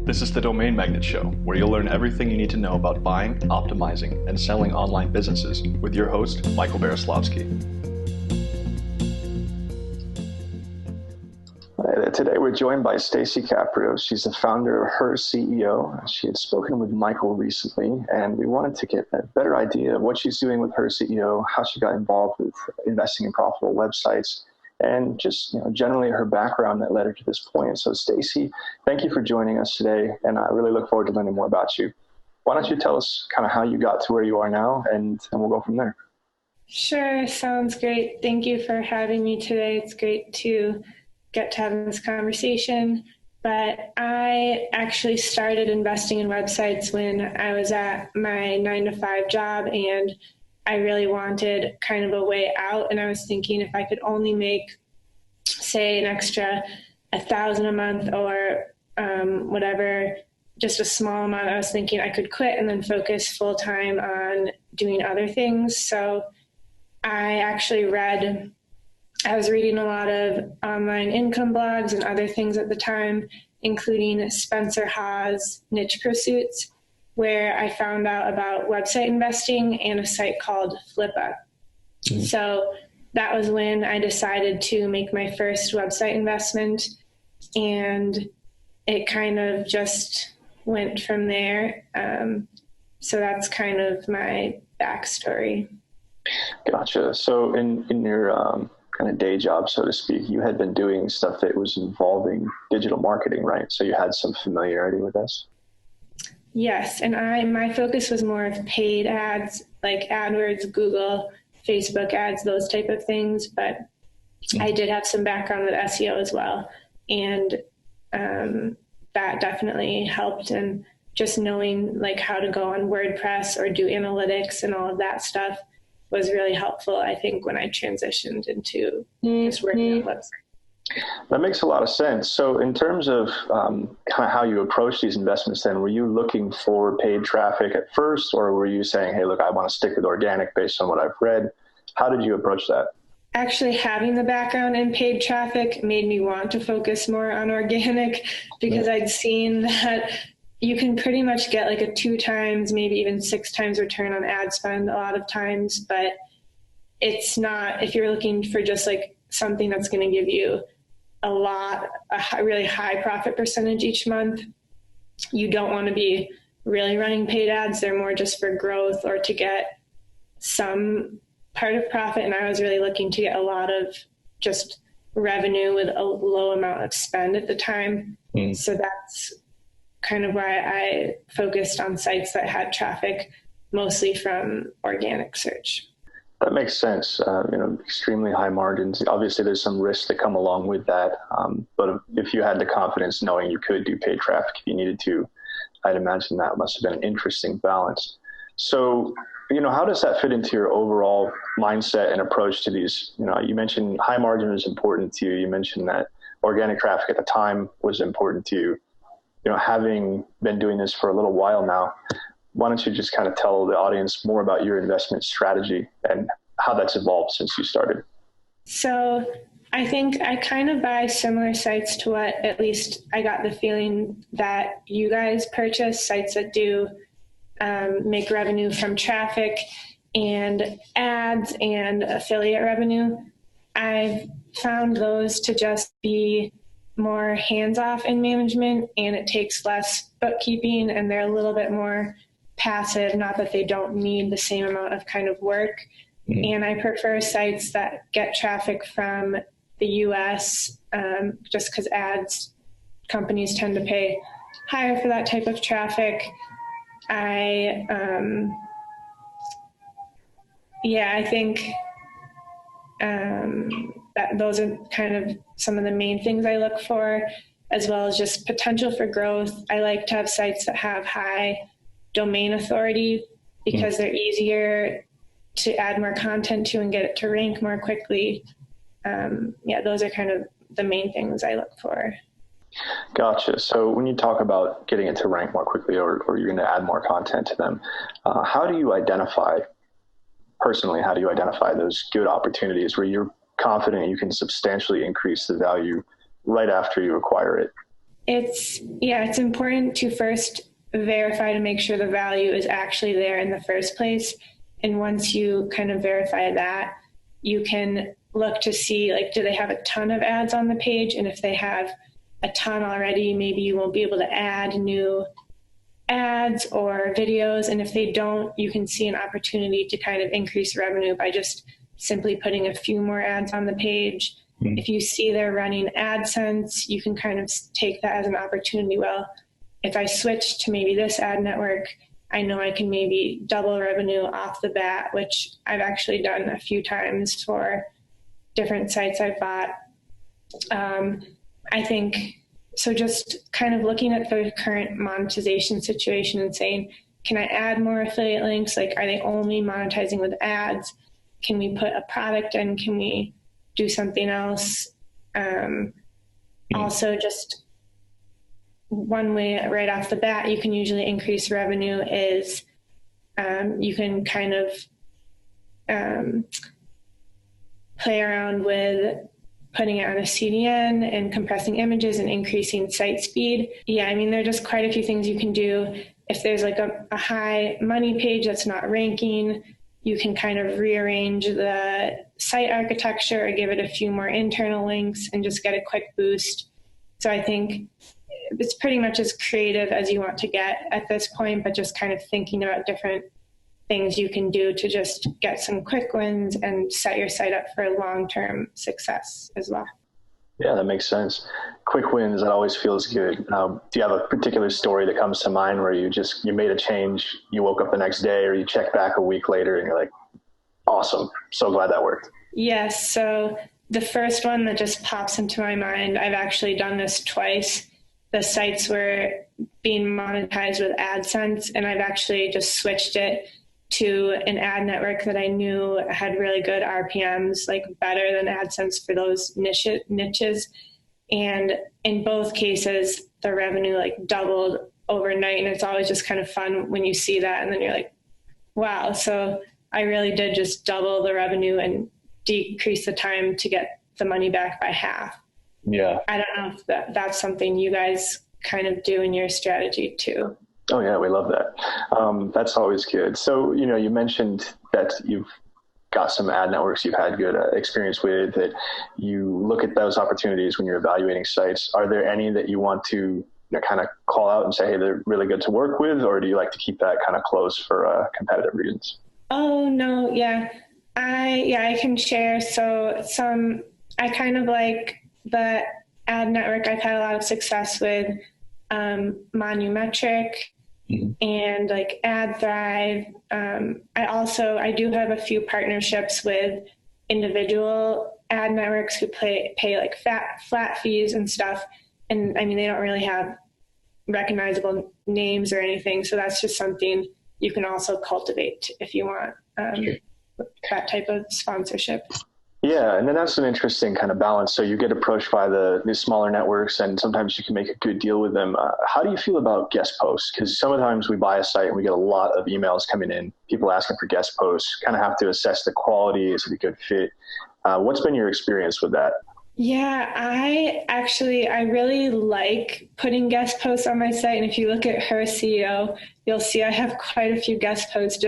This is the Domain Magnet Show, where you'll learn everything you need to know about buying, optimizing, and selling online businesses with your host, Michael Beroslavsky. Today we're joined by Stacy Caprio. She's the founder of Her.ceo. She had spoken with Michael recently, and we wanted to get a better idea of what she's doing with Her.ceo, how she got involved with investing in profitable websites, and just generally her background that led her to this point. So Stacy, thank you for joining us today, and I really look forward to learning more about you. Why don't you tell us kind of how you got to where you are now, and we'll go from there. Sure, sounds great. Thank you for having me today. It's great to get to have this conversation. But I actually started investing in websites when I was at my 9-to-5 job, and I really wanted kind of a way out. And I was thinking if I could only make, say, an extra $1,000 a month or whatever, just a small amount, I was thinking I could quit and then focus full time on doing other things. So I was reading a lot of online income blogs and other things at the time, including Spencer Haas' Niche Pursuits, where I found out about website investing and a site called Flippa. Mm-hmm. So that was when I decided to make my first website investment, and it kind of just went from there. So that's kind of my backstory. Gotcha. So in your kind of day job, so to speak, you had been doing stuff that was involving digital marketing, right? So you had some familiarity with this? Yes, and my focus was more of paid ads, like AdWords, Google, Facebook ads, those type of things. But I did have some background with SEO as well, and that definitely helped. And just knowing like how to go on WordPress or do analytics and all of that stuff was really helpful, I think, when I transitioned into just working on websites. That makes a lot of sense. So in terms of kind of how you approach these investments then, were you looking for paid traffic at first, or were you saying, hey, look, I want to stick with organic based on what I've read? How did you approach that? Actually, having the background in paid traffic made me want to focus more on organic, because I'd seen that you can pretty much get like a 2 times, maybe even 6 times return on ad spend a lot of times, but it's not, if you're looking for just like something that's going to give you a really high profit percentage each month, you don't want to be really running paid ads. They're more just for growth or to get some part of profit. And I was really looking to get a lot of just revenue with a low amount of spend at the time. So that's kind of why I focused on sites that had traffic mostly from organic search. That makes sense. Extremely high margins. Obviously, there's some risks that come along with that. But if you had the confidence knowing you could do paid traffic if you needed to, I'd imagine that must have been an interesting balance. So, how does that fit into your overall mindset and approach to these? You mentioned high margin is important to you. You mentioned that organic traffic at the time was important to you. Having been doing this for a little while now, why don't you just kind of tell the audience more about your investment strategy and how that's evolved since you started? So I think I kind of buy similar sites to what at least I got the feeling that you guys purchase, sites that do make revenue from traffic and ads and affiliate revenue. I've found those to just be more hands-off in management, and it takes less bookkeeping, and they're a little bit more passive, not that they don't need the same amount of kind of work. Mm-hmm. And I prefer sites that get traffic from the US, just because ads companies tend to pay higher for that type of traffic. I think that those are kind of some of the main things I look for, as well as just potential for growth. I like to have sites that have high domain authority because they're easier to add more content to and get it to rank more quickly. Those are kind of the main things I look for. Gotcha. So when you talk about getting it to rank more quickly or you're going to add more content to them, how do you identify those good opportunities where you're confident you can substantially increase the value right after you acquire it? It's important to first verify to make sure the value is actually there in the first place. And once you kind of verify that, you can look to see, like, do they have a ton of ads on the page? And if they have a ton already, maybe you won't be able to add new ads or videos. And if they don't, you can see an opportunity to kind of increase revenue by just simply putting a few more ads on the page. If you see they're running AdSense, you can kind of take that as an opportunity. Well, if I switch to maybe this ad network, I know I can maybe double revenue off the bat, which I've actually done a few times for different sites I've bought. I think, so just kind of looking at the current monetization situation and saying, can I add more affiliate links? Like, are they only monetizing with ads? Can we put a product in? Can we do something else? Also, just one way right off the bat you can usually increase revenue is you can kind of play around with putting it on a CDN and compressing images and increasing site speed. Yeah, I mean, there are just quite a few things you can do. If there's like a high money page that's not ranking, you can kind of rearrange the site architecture or give it a few more internal links and just get a quick boost. So I think it's pretty much as creative as you want to get at this point, but just kind of thinking about different things you can do to just get some quick wins and set your site up for long-term success as well. Yeah, that makes sense. Quick wins, that always feels good. Do you have a particular story that comes to mind where you made a change, you woke up the next day, or you check back a week later and you're like, awesome, so glad that worked? Yes, so the first one that just pops into my mind, I've actually done this twice. The sites were being monetized with AdSense, and I've actually just switched it to an ad network that I knew had really good RPMs, like better than AdSense for those niches. And in both cases, the revenue like doubled overnight. And it's always just kind of fun when you see that. And then you're like, wow. So I really did just double the revenue and decrease the time to get the money back by half. Yeah. I don't know if that's something you guys kind of do in your strategy too. Oh yeah, we love that. That's always good. So, you mentioned that you've got some ad networks you've had good experience with, that you look at those opportunities when you're evaluating sites. Are there any that you want to kind of call out and say, hey, they're really good to work with, or do you like to keep that kind of close for competitive reasons? Oh, no. Yeah. I can share. So I kind of like the ad network I've had a lot of success with, Monumetric and like AdThrive. I do have a few partnerships with individual ad networks who pay like flat fees and stuff. And I mean, they don't really have recognizable names or anything. So that's just something you can also cultivate if you want that type of sponsorship. Yeah, and then that's an interesting kind of balance. So you get approached by the smaller networks, and sometimes you can make a good deal with them. How do you feel about guest posts? Because sometimes we buy a site and we get a lot of emails coming in, people asking for guest posts, kind of have to assess the quality. Is it a good fit? What's been your experience with that? Yeah, I really like putting guest posts on my site. And if you look at Her.ceo, you'll see I have quite a few guest posts.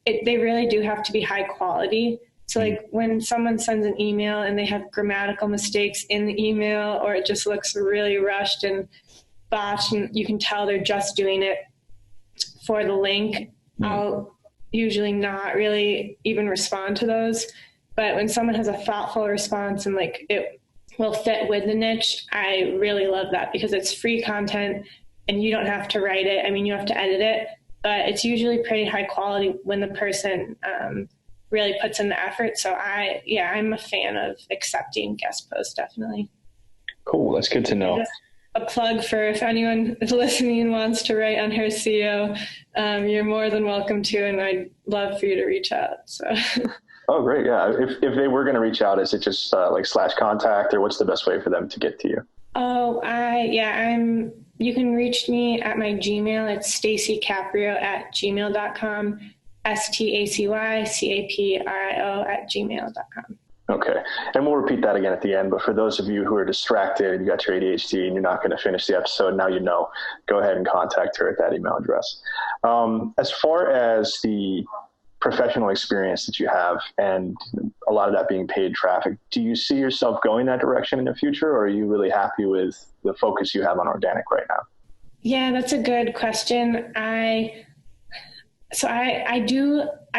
They really do have to be high quality. So like when someone sends an email and they have grammatical mistakes in the email, or it just looks really rushed and botched, and you can tell they're just doing it for the link, I'll usually not really even respond to those. But when someone has a thoughtful response and like it will fit with the niche, I really love that, because it's free content and you don't have to write it. I mean, you have to edit it, but it's usually pretty high quality when the person really puts in the effort. So I'm a fan of accepting guest posts, definitely. Cool. That's good to know. Just a plug for if anyone is listening and wants to write on Her.ceo, you're more than welcome to, and I'd love for you to reach out. So. Oh, great. Yeah. If they were going to reach out, is it just like /contact, or what's the best way for them to get to you? Oh, you can reach me at my Gmail. It's stacycaprio@gmail.com. StacyCaprio@gmail.com. Okay. And we'll repeat that again at the end. But for those of you who are distracted, you got your ADHD and you're not going to finish the episode, now you know, go ahead and contact her at that email address. As far as the professional experience that you have and a lot of that being paid traffic, do you see yourself going that direction in the future, or are you really happy with the focus you have on organic right now? Yeah, that's a good question. I've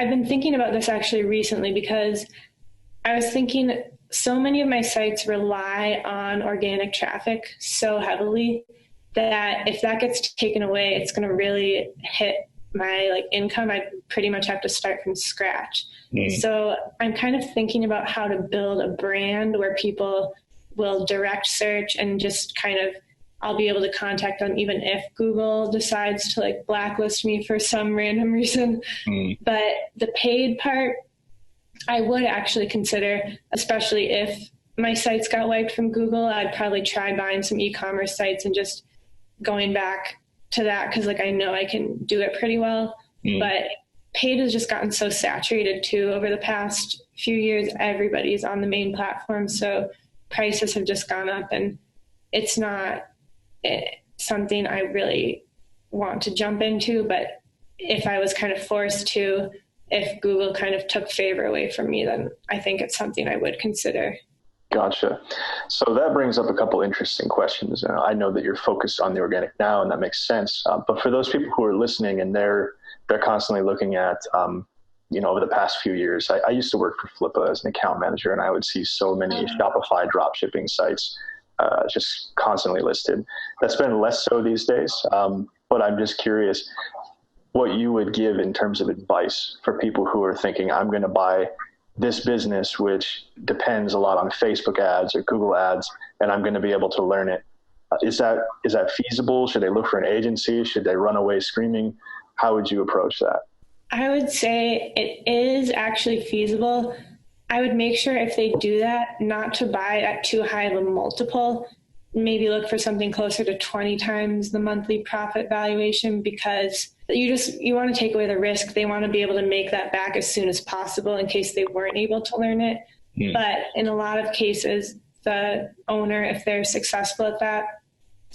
been thinking about this actually recently, because I was thinking so many of my sites rely on organic traffic so heavily that if that gets taken away, it's going to really hit my income. I pretty much have to start from scratch. So I'm kind of thinking about how to build a brand where people will direct search and just I'll be able to contact them even if Google decides to blacklist me for some random reason. But the paid part, I would actually consider, especially if my sites got wiped from Google. I'd probably try buying some e-commerce sites and just going back to that, because I know I can do it pretty well. But paid has just gotten so saturated too over the past few years. Everybody's on the main platform, so prices have just gone up, and it's not something I really want to jump into. But if I was kind of forced to, if Google kind of took favor away from me, then I think it's something I would consider. Gotcha. So that brings up a couple interesting questions. I know that you're focused on the organic now, and that makes sense. But for those people who are listening and they're constantly looking at, over the past few years, I used to work for Flippa as an account manager, and I would see so many Shopify drop shipping sites just constantly listed. That's been less so these days. But I'm just curious what you would give in terms of advice for people who are thinking, I'm going to buy this business, which depends a lot on Facebook ads or Google ads, and I'm going to be able to learn it. Is that feasible? Should they look for an agency? Should they run away screaming? How would you approach that? I would say it is actually feasible. I would make sure if they do that, not to buy at too high of a multiple. Maybe look for something closer to 20 times the monthly profit valuation, because you want to take away the risk. They want to be able to make that back as soon as possible in case they weren't able to learn it. But in a lot of cases, the owner, if they're successful at that,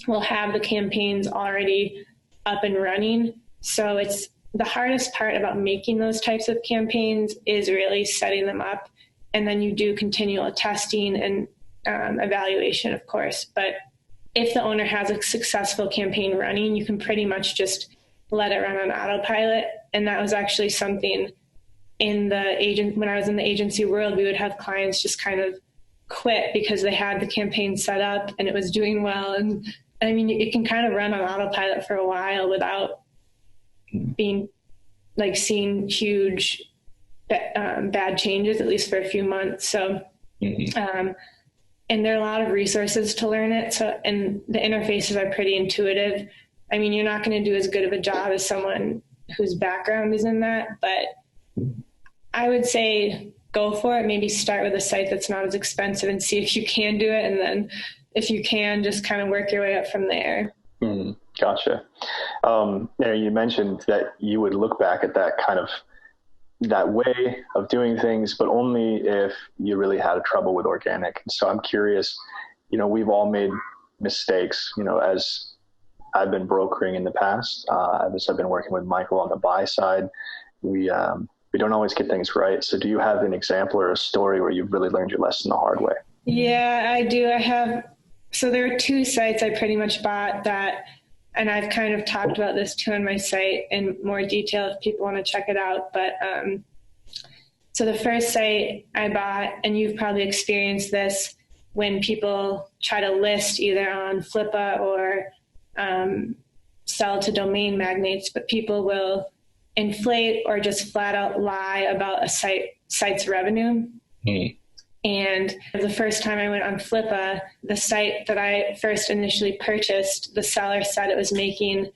will have the campaigns already up and running. So it's the hardest part about making those types of campaigns is really setting them up. And then you do continual testing and evaluation, of course. But if the owner has a successful campaign running, you can pretty much just let it run on autopilot. And that was actually something when I was in the agency world, we would have clients just kind of quit because they had the campaign set up and it was doing well. And I mean, it can kind of run on autopilot for a while without being seeing huge bad changes, at least for a few months. So, and there are a lot of resources to learn it. So, and the interfaces are pretty intuitive. I mean, you're not going to do as good of a job as someone whose background is in that, but I would say go for it. Maybe start with a site that's not as expensive and see if you can do it. And then if you can, just kind of work your way up from there. Gotcha. You mentioned that you would look back at that way of doing things, but only if you really had trouble with organic. So I'm curious, we've all made mistakes, as I've been brokering in the past, as I've been working with Michael on the buy side, we don't always get things right. So do you have an example or a story where you've really learned your lesson the hard way? Yeah, I do. So there are two sites I pretty much bought that, and I've kind of talked about this too on my site in more detail if people want to check it out. But so the first site I bought, and you've probably experienced this when people try to list either on Flippa or sell to domain magnates, but people will inflate or just flat out lie about a site's revenue. And the first time I went on Flippa, the site that I first initially purchased, the seller said it was making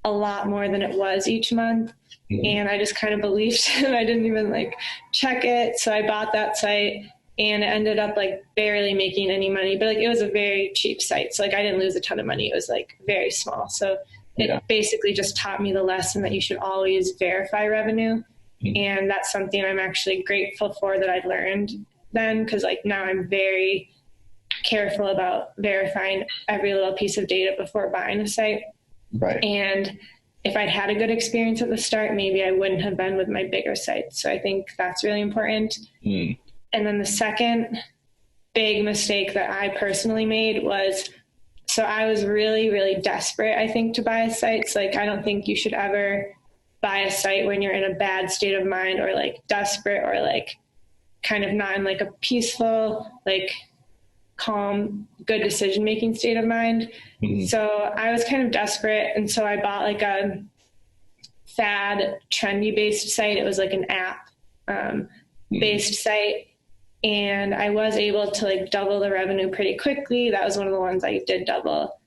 a lot more than it was each month. And I just kind of believed him. I didn't even check it. So I bought that site and it ended up barely making any money, but it was a very cheap site. So I didn't lose a ton of money. It was very small. So it basically just taught me the lesson that you should always verify revenue. And that's something I'm actually grateful for that I learned then, because like now I'm very careful about verifying every little piece of data before buying a site. Right. And if I'd had a good experience at the start, maybe I wouldn't have been with my bigger sites. So I think that's really important. And then the second big mistake that I personally made was, so I was really, really desperate, I think, to buy a site. So like, I don't think you should ever buy a site when you're in a bad state of mind or like desperate or like kind of not in like a peaceful, like calm, good decision-making state of mind. So I was kind of desperate. And so I bought like a fad trendy based site. It was like an app based site. And I was able to like double the revenue pretty quickly. That was one of the ones I did double,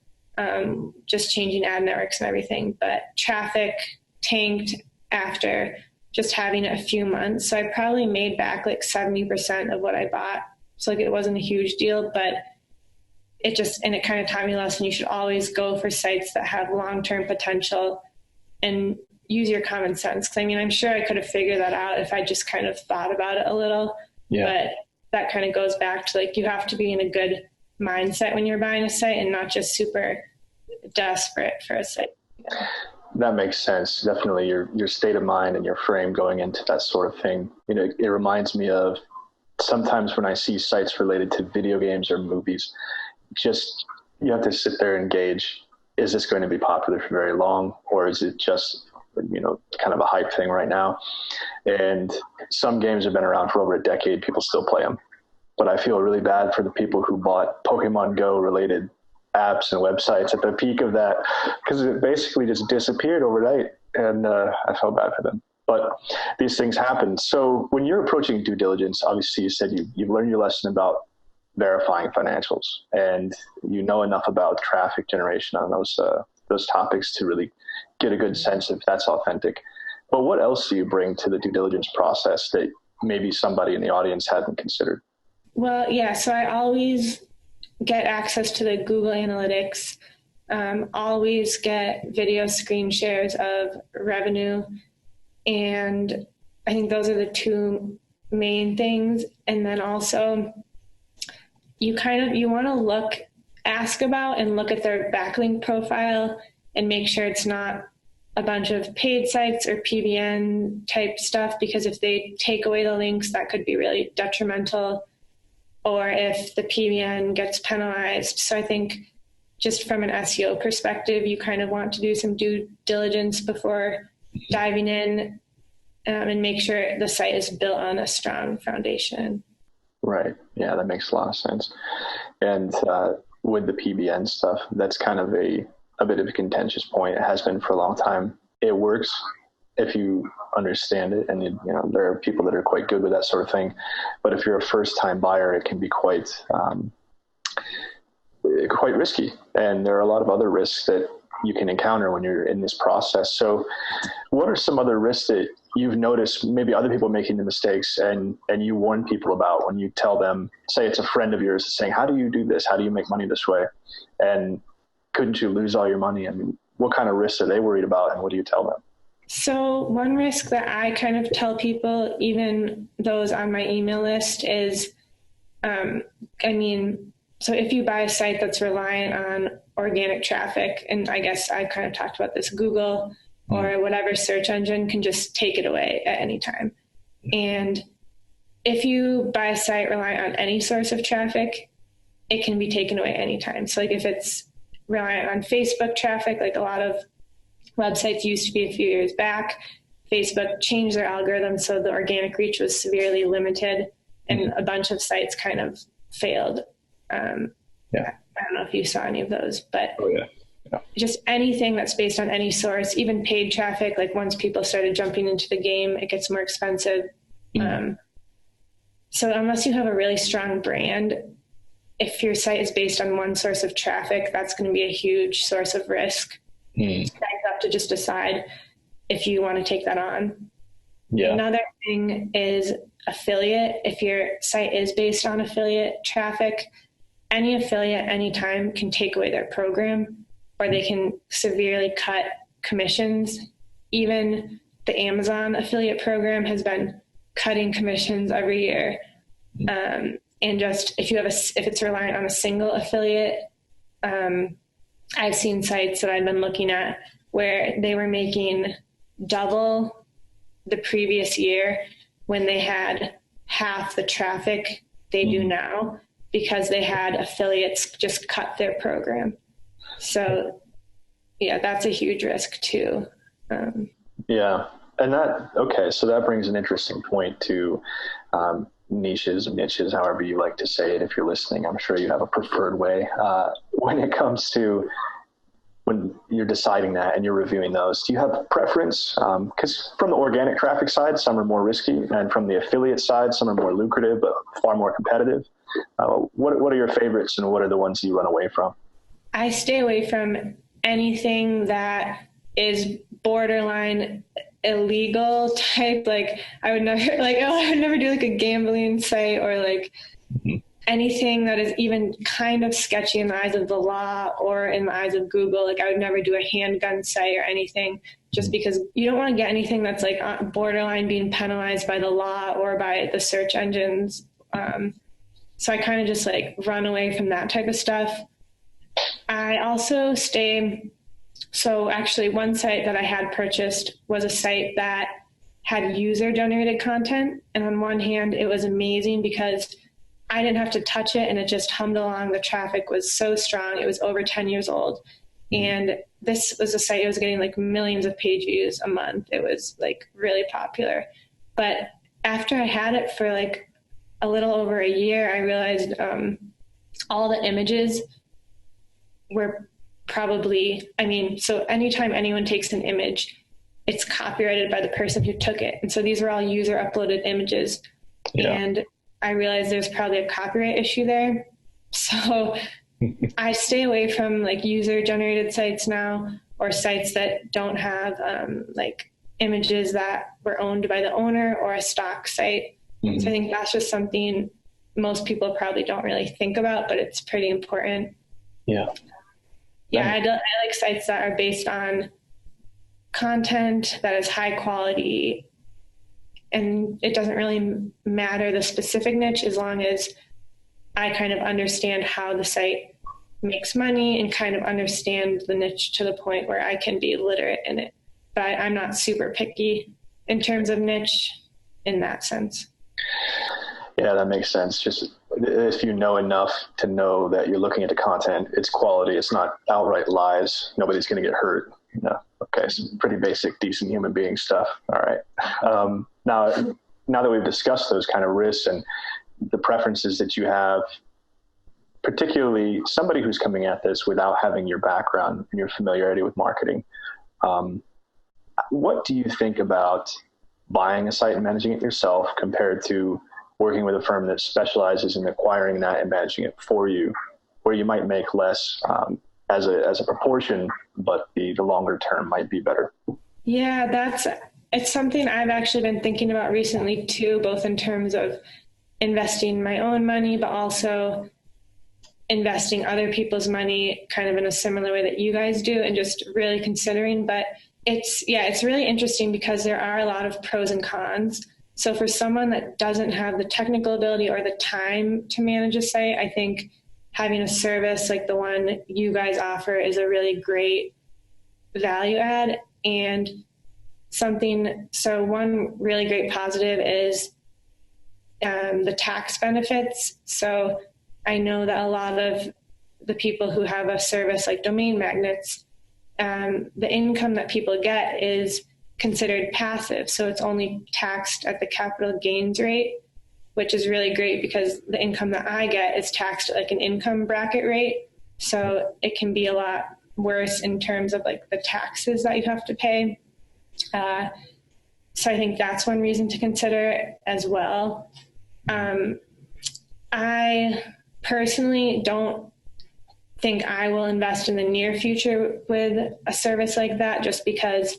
just changing ad networks and everything. But traffic tanked after just having it a few months. So I probably made back like 70% of what I bought. So like it wasn't a huge deal, but it kind of taught me a lesson. You should always go for sites that have long-term potential and use your common sense. 'Cause I mean, I'm sure I could have figured that out if I just kind of thought about it a little, but that kind of goes back to like, you have to be in a good mindset when you're buying a site and not just super desperate for a site. That makes sense. Definitely your state of mind and your frame going into that sort of thing. You know, it reminds me of sometimes when I see sites related to video games or movies, just, you have to sit there and gauge, is this going to be popular for very long, or is it just, you know, kind of a hype thing right now? And some games have been around for over a decade. People still play them. But I feel really bad for the people who bought Pokemon Go related apps and websites at the peak of that, because it basically just disappeared overnight. And I felt bad for them. But these things happen. So when you're approaching due diligence, obviously you said you've learned your lesson about verifying financials, and you know enough about traffic generation on those topics to really get a good sense if that's authentic. But what else do you bring to the due diligence process that maybe somebody in the audience hadn't considered? Well, yeah. So I always get access to the Google Analytics, always get video screen shares of revenue. And I think those are the two main things. And then also you want to ask about and look at their backlink profile and make sure it's not a bunch of paid sites or PBN type stuff, because if they take away the links, that could be really detrimental, or if the PBN gets penalized. So I think just from an SEO perspective, you kind of want to do some due diligence before diving in, and make sure the site is built on a strong foundation. Right. Yeah, that makes a lot of sense. And with the PBN stuff, that's kind of a bit of a contentious point. It has been for a long time. It works if you understand it, and you know there are people that are quite good with that sort of thing. But if you're a first-time buyer, it can be quite risky, and there are a lot of other risks that you can encounter when you're in this process. So what are some other risks that you've noticed maybe other people making the mistakes and you warn people about when you tell them, say it's a friend of yours saying, how do you do this? How do you make money this way? And couldn't you lose all your money? I mean, what kind of risks are they worried about, and what do you tell them? So one risk that I kind of tell people, even those on my email list, is, so if you buy a site that's reliant on organic traffic, and I guess I kind of talked about this, Google or whatever search engine can just take it away at any time. And if you buy a site reliant on any source of traffic, it can be taken away anytime. So like if it's reliant on Facebook traffic, like a lot of websites used to be a few years back, Facebook changed their algorithm so the organic reach was severely limited, and a bunch of sites kind of failed. I don't know if you saw any of those, but just anything that's based on any source, even paid traffic, like once people started jumping into the game, it gets more expensive. So unless you have a really strong brand, if your site is based on one source of traffic, that's going to be a huge source of risk. You have to just decide if you want to take that on. Another thing is affiliate. If your site is based on affiliate traffic, any affiliate anytime can take away their program, or they can severely cut commissions. Even the Amazon affiliate program has been cutting commissions every year. And just if it's reliant on a single affiliate, I've seen sites that I've been looking at where they were making double the previous year when they had half the traffic they do now, because they had affiliates just cut their program. So yeah, that's a huge risk too. Yeah. And so that brings an interesting point to niches, however you like to say it. If you're listening, I'm sure you have a preferred way when it comes to when you're deciding that and you're reviewing those. Do you have a preference? Because from the organic traffic side, some are more risky, and from the affiliate side, some are more lucrative, but far more competitive. What are your favorites, and what are the ones you run away from? I stay away from anything that is borderline illegal type. Like I would never do like a gambling site, or like anything that is even kind of sketchy in the eyes of the law or in the eyes of Google. Like I would never do a handgun site or anything, just because you don't want to get anything that's like borderline being penalized by the law or by the search engines. So I kind of just like run away from that type of stuff. I also so actually one site that I had purchased was a site that had user generated content. And on one hand, it was amazing because I didn't have to touch it and it just hummed along. The traffic was so strong. It was over 10 years old. And this was a site that was getting like millions of page views a month. It was like really popular. But after I had it for like a little over a year, I realized all the images were probably, so anytime anyone takes an image, it's copyrighted by the person who took it. And so these are all user uploaded images. Yeah. And I realized there's probably a copyright issue there. So I stay away from like user generated sites now, or sites that don't have like images that were owned by the owner, or a stock site. So I think that's just something most people probably don't really think about, but it's pretty important. Yeah. Yeah. I like sites that are based on content that is high quality, and it doesn't really matter the specific niche, as long as I kind of understand how the site makes money and kind of understand the niche to the point where I can be literate in it. But I'm not super picky in terms of niche in that sense. Yeah, that makes sense. Just if you know enough to know that you're looking at the content, it's quality, it's not outright lies, nobody's going to get hurt. No. Okay, so pretty basic, decent human being stuff. All right. Now that we've discussed those kind of risks and the preferences that you have, particularly somebody who's coming at this without having your background and your familiarity with marketing, what do you think about buying a site and managing it yourself compared to working with a firm that specializes in acquiring that and managing it for you, where you might make less as a proportion, but the longer term might be better? Yeah, it's something I've actually been thinking about recently too, both in terms of investing my own money, but also investing other people's money kind of in a similar way that you guys do, and just really considering. But it's really interesting because there are a lot of pros and cons. So for someone that doesn't have the technical ability or the time to manage a site, I think having a service like the one you guys offer is a really great value add. And so one really great positive is the tax benefits. So I know that a lot of the people who have a service like domain magnets, the income that people get is considered passive. So it's only taxed at the capital gains rate, which is really great because the income that I get is taxed at like an income bracket rate. So it can be a lot worse in terms of like the taxes that you have to pay. So I think that's one reason to consider as well. I personally don't think I will invest in the near future with a service like that, just because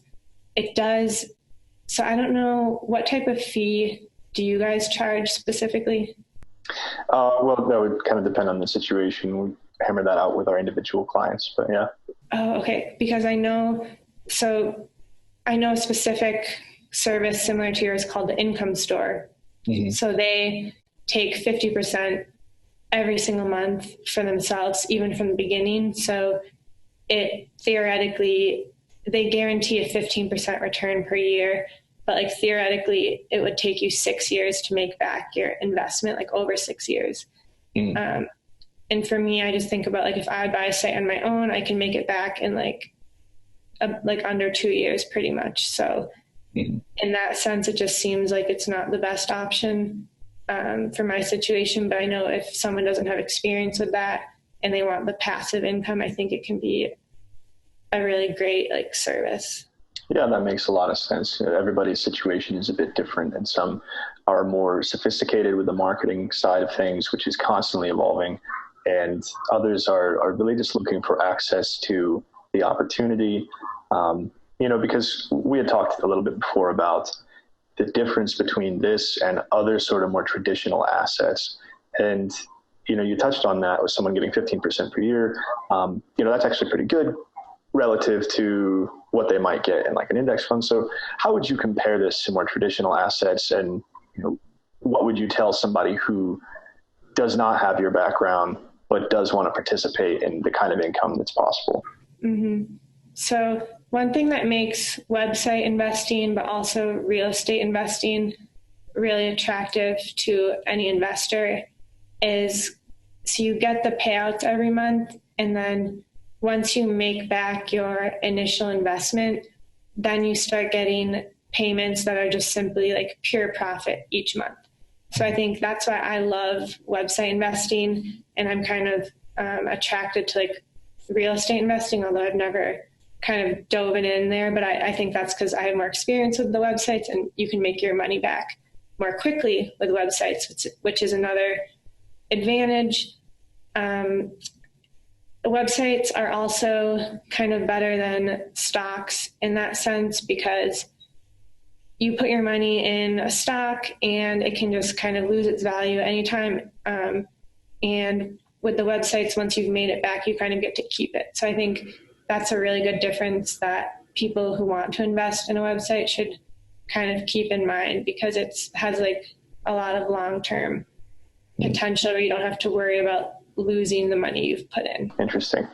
it does. So I don't know, what type of fee do you guys charge specifically? Well, that would kind of depend on the situation. We hammer that out with our individual clients, but yeah. Oh, okay. Because I know a specific service similar to yours called the Income Store. Mm-hmm. So they take 50% every single month for themselves, even from the beginning. So it theoretically, they guarantee a 15% return per year, but like theoretically it would take you 6 years to make back your investment, like over 6 years. And for me, I just think about like, if I buy a site on my own, I can make it back in like under 2 years pretty much. So in that sense, it just seems like it's not the best option for my situation. But I know if someone doesn't have experience with that and they want the passive income, I think it can be a really great like service. Yeah, that makes a lot of sense. Everybody's situation is a bit different, and some are more sophisticated with the marketing side of things, which is constantly evolving. And others are really just looking for access to the opportunity, because we had talked a little bit before about the difference between this and other sort of more traditional assets. And, you touched on that with someone getting 15% per year. That's actually pretty good relative to what they might get in like an index fund. So how would you compare this to more traditional assets? And, what would you tell somebody who does not have your background, but does want to participate in the kind of income that's possible? Mm-hmm. So one thing that makes website investing, but also real estate investing really attractive to any investor is, so you get the payouts every month. And then once you make back your initial investment, then you start getting payments that are just simply like pure profit each month. So I think that's why I love website investing, and I'm kind of attracted to like real estate investing, although I've never kind of dove in there. But I think that's because I have more experience with the websites, and you can make your money back more quickly with websites, which is another advantage. Websites are also kind of better than stocks in that sense, because you put your money in a stock and it can just kind of lose its value anytime. And with the websites, once you've made it back, you kind of get to keep it. So I think that's a really good difference that people who want to invest in a website should kind of keep in mind, because it has like a lot of long-term potential where you don't have to worry about losing the money you've put in. Interesting.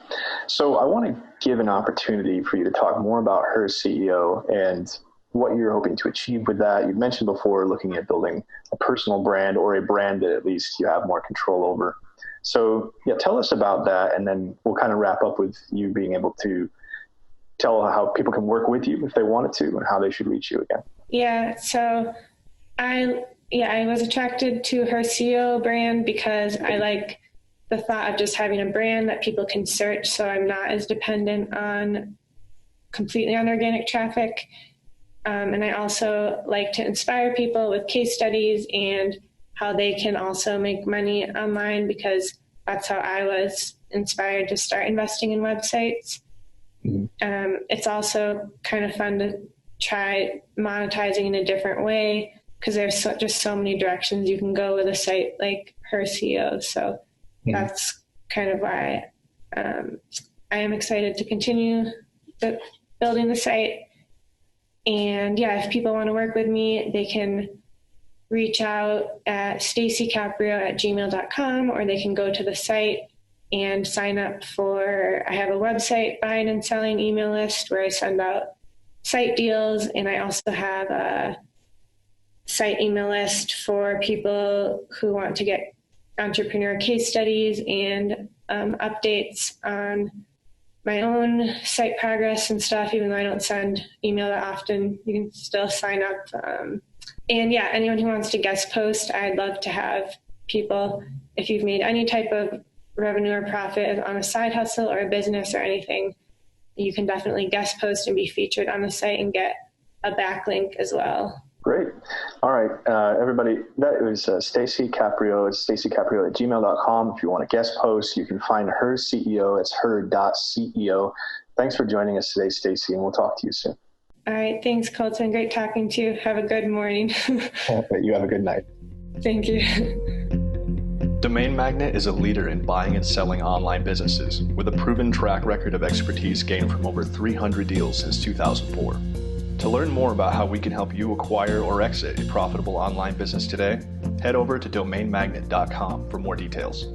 So I want to give an opportunity for you to talk more about Her.ceo and what you're hoping to achieve with that. You mentioned before looking at building a personal brand, or a brand that at least you have more control over. So tell us about that, and then we'll kind of wrap up with you being able to tell how people can work with you if they wanted to, and how they should reach you again. Yeah. So I was attracted to Her.ceo brand because I like the thought of just having a brand that people can search, so I'm not as dependent completely on organic traffic. And I also like to inspire people with case studies and how they can also make money online, because that's how I was inspired to start investing in websites. It's also kind of fun to try monetizing in a different way, because there's just so many directions you can go with a site like Her.ceo. So that's kind of why I am excited to continue building the site. And if people want to work with me, they can reach out at stacycaprio@gmail.com, or they can go to the site and sign up I have a website buying and selling email list where I send out site deals. And I also have a site email list for people who want to get entrepreneur case studies and updates on my own site progress and stuff. Even though I don't send email that often, you can still sign up. Anyone who wants to guest post, I'd love to have people, if you've made any type of revenue or profit on a side hustle or a business or anything, you can definitely guest post and be featured on the site and get a backlink as well. Great. All right, everybody, that was Stacy Caprio. It's stacycaprio@gmail.com. If you want to guest post, you can find Her.ceo. It's her.ceo. Thanks for joining us today, Stacy, and we'll talk to you soon. All right. Thanks, Colton. Great talking to you. Have a good morning. You have a good night. Thank you. Domain Magnet is a leader in buying and selling online businesses with a proven track record of expertise gained from over 300 deals since 2004. To learn more about how we can help you acquire or exit a profitable online business today, head over to domainmagnet.com for more details.